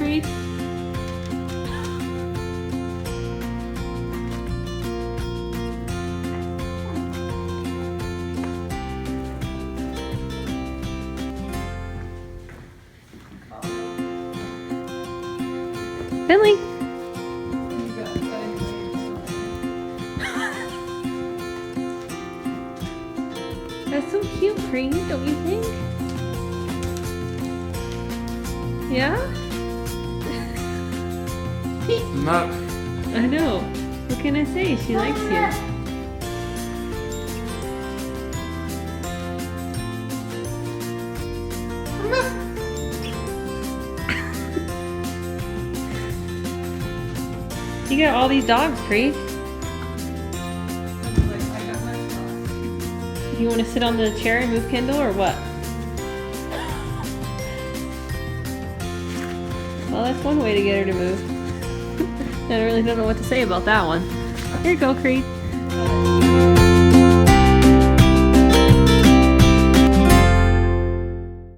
Creed? Finley! That's so cute, Creed, don't you think? Yeah? Not. I know. What can I say? She likes you. You got all these dogs, Creed. You want to sit on the chair and move Kendall, or what? Well, that's one way to get her to move. I really don't know what to say about that one. Here you go, Creed.